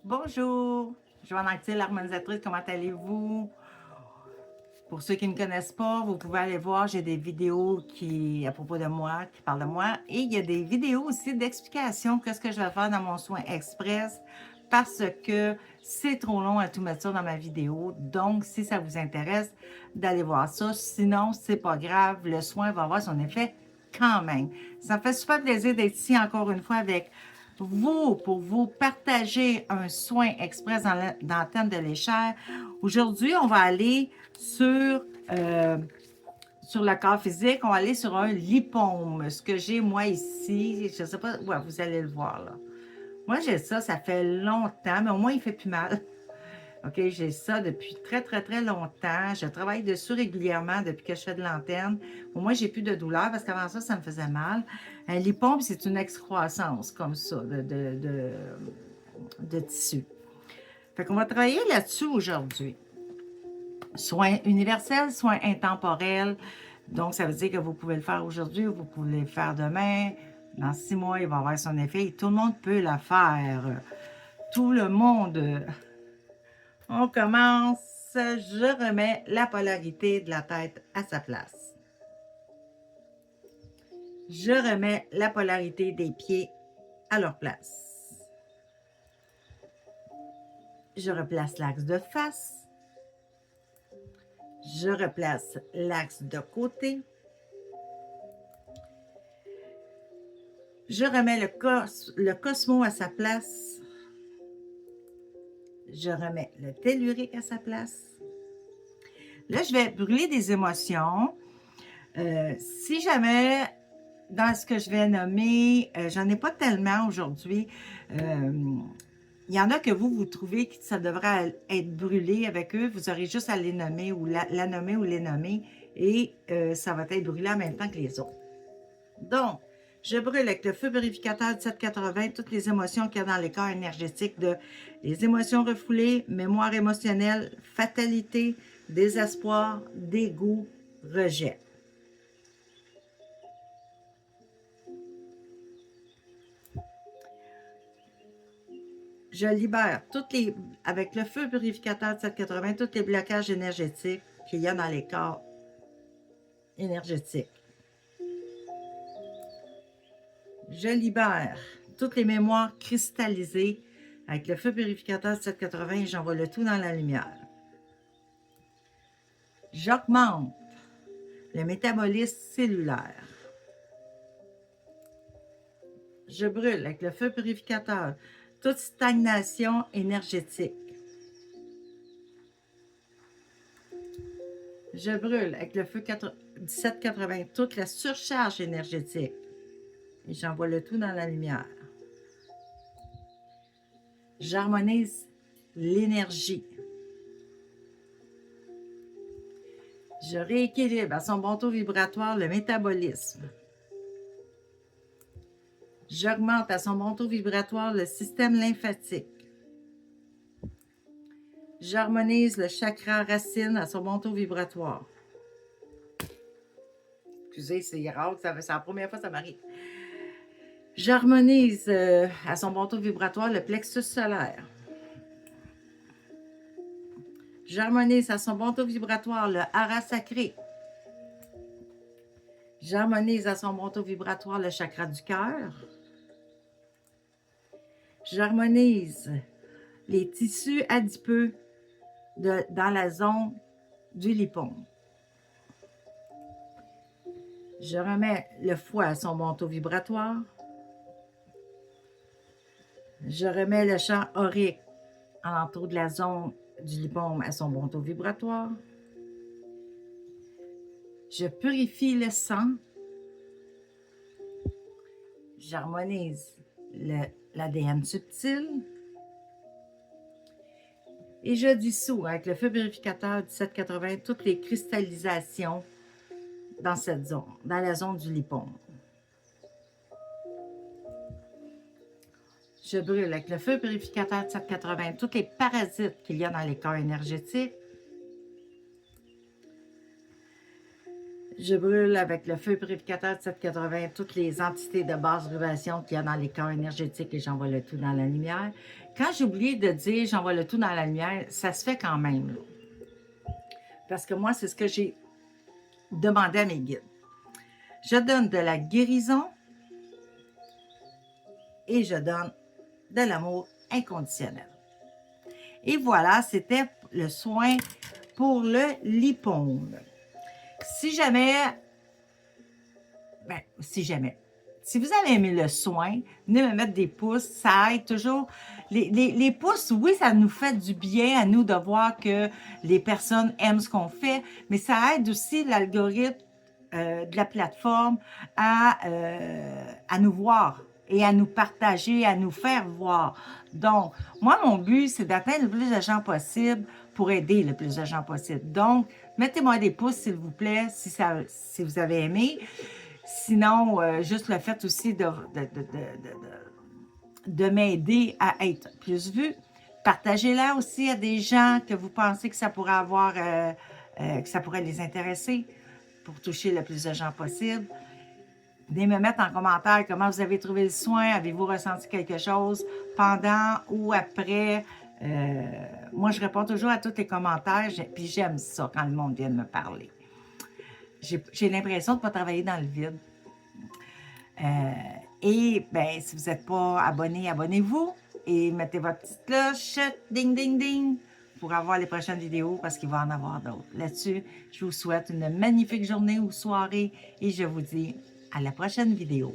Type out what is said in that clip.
Bonjour, Joanne Anctil, l'harmonisatrice, comment allez-vous? Pour ceux qui ne me connaissent pas, vous pouvez aller voir, j'ai des vidéos à propos de moi, qui parlent de moi. Et il y a des vidéos aussi d'explication de ce que je vais faire dans mon soin express parce que c'est trop long à tout mettre ça dans ma vidéo. Donc, si ça vous intéresse, d'aller voir ça. Sinon, c'est pas grave, le soin va avoir son effet quand même. Ça me fait super plaisir d'être ici encore une fois avec vous pour vous partager un soin express dans le thème de l'échelle. Aujourd'hui, on va aller euh, sur le corps physique, on va aller sur un lipome. Ce que j'ai moi ici, je ne sais pas, ouais, vous allez le voir là. Moi, j'ai ça fait longtemps, mais au moins, il ne fait plus mal. OK, j'ai ça depuis très, très, très longtemps. Je travaille dessus régulièrement depuis que je fais de l'antenne. Au moins, j'ai plus de douleur parce qu'avant ça, ça me faisait mal. Un lipome, c'est une excroissance comme ça de tissu. Fait qu'on va travailler là-dessus aujourd'hui. Soins universels, soins intemporels. Donc, ça veut dire que vous pouvez le faire aujourd'hui ou vous pouvez le faire demain. Dans 6 mois, il va avoir son effet et tout le monde peut le faire. Tout le monde. On commence. Je remets la polarité de la tête à sa place. Je remets la polarité des pieds à leur place. Je replace l'axe de face. Je replace l'axe de côté. Je remets le cosmo à sa place. Je remets le tellurique à sa place. Là, je vais brûler des émotions. Si jamais, dans ce que je vais nommer, j'en ai pas tellement aujourd'hui. Il y en a que vous trouvez que ça devrait être brûlé avec eux. Vous aurez juste à les nommer ou la nommer ou les nommer et ça va être brûlé en même temps que les autres. Donc, je brûle avec le feu purificateur de 780 toutes les émotions qu'il y a dans les corps énergétiques de les émotions refoulées, mémoire émotionnelle, fatalité, désespoir, dégoût, rejet. Je libère avec le feu purificateur de 780 tous les blocages énergétiques qu'il y a dans les corps énergétiques. Je libère toutes les mémoires cristallisées avec le feu purificateur 780 et j'envoie le tout dans la lumière. J'augmente le métabolisme cellulaire. Je brûle avec le feu purificateur toute stagnation énergétique. Je brûle avec le feu 1780 toute la surcharge énergétique. Et j'envoie le tout dans la lumière. J'harmonise l'énergie. Je rééquilibre à son bon taux vibratoire le métabolisme. J'augmente à son bon taux vibratoire le système lymphatique. J'harmonise le chakra racine à son bon taux vibratoire. Excusez, c'est rare, c'est la première fois que ça m'arrive. J'harmonise à son bon taux vibratoire le plexus solaire. J'harmonise à son bon taux vibratoire le hara sacré. J'harmonise à son bon taux vibratoire le chakra du cœur. J'harmonise les tissus adipeux dans la zone du lipome. Je remets le foie à son bon taux vibratoire. Je remets le champ aurique alentour de la zone du lipome à son bon taux vibratoire. Je purifie le sang. J'harmonise l'ADN subtil. Et je dissous avec le feu purificateur 1780 toutes les cristallisations dans cette zone, dans la zone du lipome. Je brûle avec le feu purificateur 1780 tous les parasites qu'il y a dans les corps énergétiques. Je brûle avec le feu purificateur de 780 toutes les entités de basse vibration qu'il y a dans les corps énergétiques et j'envoie le tout dans la lumière. Quand j'oublie de dire j'envoie le tout dans la lumière, ça se fait quand même. Là. Parce que moi, c'est ce que j'ai demandé à mes guides. Je donne de la guérison et je donne de l'amour inconditionnel. Et voilà, c'était le soin pour le lipome. Si jamais, si vous avez aimé le soin, venez me mettre des pouces, ça aide toujours. Les pouces, oui, ça nous fait du bien à nous de voir que les personnes aiment ce qu'on fait, mais ça aide aussi l'algorithme de la plateforme à nous voir et à nous partager, à nous faire voir. Donc, moi, mon but, c'est d'atteindre le plus de gens possible pour aider le plus de gens possible. Donc, mettez-moi des pouces, s'il vous plaît, si vous avez aimé. Sinon, juste le fait aussi de m'aider à être plus vue. Partagez-la aussi à des gens que vous pensez que ça pourrait avoir, que ça pourrait les intéresser pour toucher le plus de gens possible. Venez me mettre en commentaire comment vous avez trouvé le soin, avez-vous ressenti quelque chose pendant ou après. Moi, je réponds toujours à tous les commentaires, puis j'aime ça quand le monde vient me parler. J'ai l'impression de ne pas travailler dans le vide. Et bien, si vous n'êtes pas abonné, abonnez-vous et mettez votre petite cloche, ding, ding, ding, pour avoir les prochaines vidéos parce qu'il va en avoir d'autres. Là-dessus, je vous souhaite une magnifique journée ou soirée et je vous dis à la prochaine vidéo.